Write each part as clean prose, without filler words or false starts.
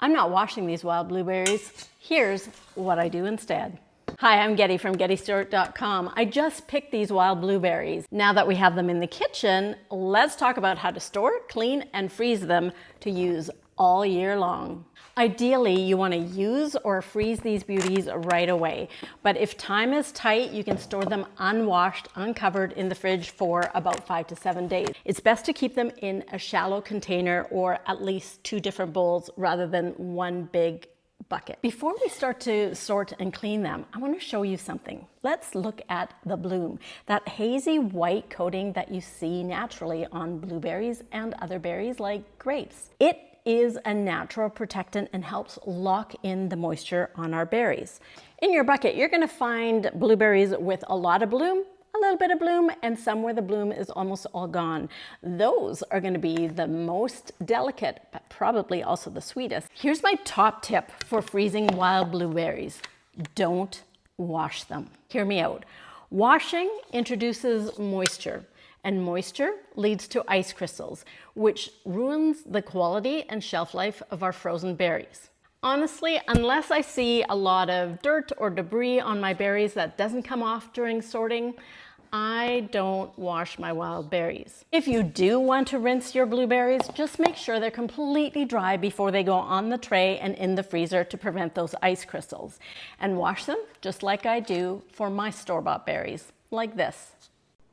I'm not washing these wild blueberries. Here's what I do instead. Hi, I'm Getty from GettyStewart.com. I just picked these wild blueberries. Now that we have them in the kitchen, let's talk about how to store, clean, and freeze them to use all year long. Ideally, you want to use or freeze these beauties right away. But if time is tight, you can store them unwashed, uncovered in the fridge for about 5 to 7 days. It's best to keep them in a shallow container or at least 2 different bowls rather than one big bucket. Before we start to sort and clean them, I want to show you something. Let's look at the bloom, that hazy white coating that you see naturally on blueberries and other berries like grapes. It is a natural protectant and helps lock in the moisture on our berries. In your bucket, you're going to find blueberries with a lot of bloom, a little bit of bloom, and some where the bloom is almost all gone. Those are going to be the most delicate, but probably also the sweetest. Here's my top tip for freezing wild blueberries. Don't wash them. Hear me out. Washing introduces moisture, and moisture leads to ice crystals, which ruins the quality and shelf life of our frozen berries. Honestly, unless I see a lot of dirt or debris on my berries that doesn't come off during sorting, I don't wash my wild berries. If you do want to rinse your blueberries, just make sure they're completely dry before they go on the tray and in the freezer to prevent those ice crystals. And wash them just like I do for my store-bought berries, like this.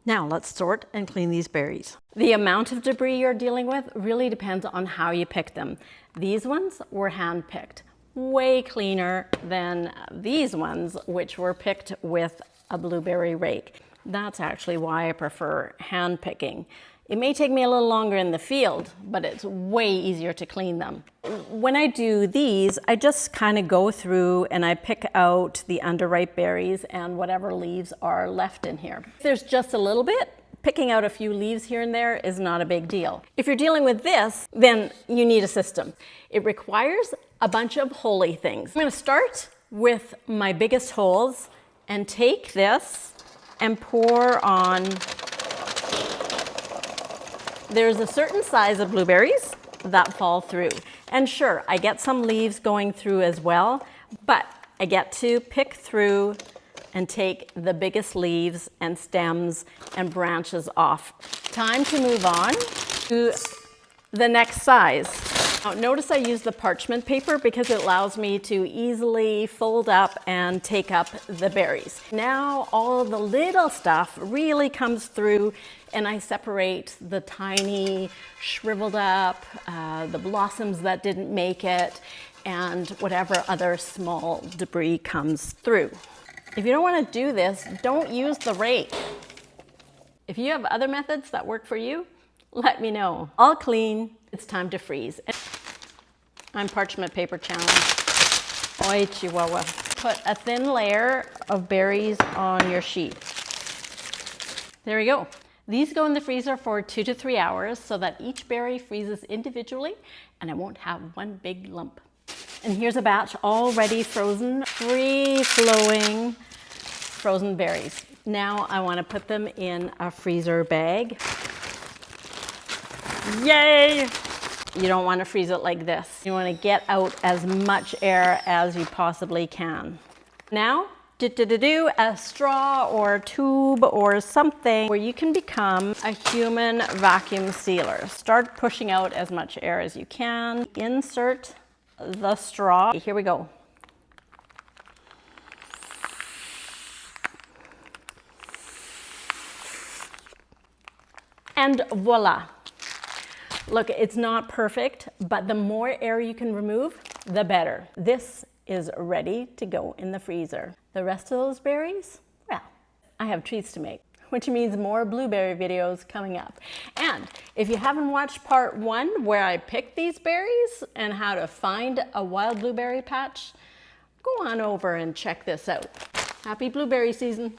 Now let's sort and clean these berries. The amount of debris you're dealing with really depends on how you pick them. These ones were hand-picked, way cleaner than these ones, which were picked with a blueberry rake. That's actually why I prefer hand picking. It may take me a little longer in the field, but it's way easier to clean them. When I do these, I just kind of go through and I pick out the underripe berries and whatever leaves are left in here. If there's just a little bit, picking out a few leaves here and there is not a big deal. If you're dealing with this, then you need a system. It requires a bunch of holy things. I'm going to start with my biggest holes and take this and pour on. There's a certain size of blueberries that fall through. And sure, I get some leaves going through as well, but I get to pick through and take the biggest leaves and stems and branches off. Time to move on to the next size. Now, notice I use the parchment paper because it allows me to easily fold up and take up the berries. Now all the little stuff really comes through and I separate the tiny shriveled up, the blossoms that didn't make it, and whatever other small debris comes through. If you don't want to do this, don't use the rake. If you have other methods that work for you, let me know. All clean, it's time to freeze. I'm parchment paper challenge. Oi, Chihuahua. Put a thin layer of berries on your sheet. There we go. These go in the freezer for 2 to 3 hours so that each berry freezes individually and I won't have one big lump. And here's a batch already frozen, free-flowing frozen berries. Now I want to put them in a freezer bag. Yay! You don't want to freeze it like this. You want to get out as much air as you possibly can. Now, a straw or a tube or something where you can become a human vacuum sealer. Start pushing out as much air as you can. Insert the straw. Here we go. And voila. Look, it's not perfect, but the more air you can remove, the better. This is ready to go in the freezer. The rest of those berries, well, I have treats to make, which means more blueberry videos coming up. And if you haven't watched part 1 where I picked these berries and how to find a wild blueberry patch, go on over and check this out. Happy blueberry season.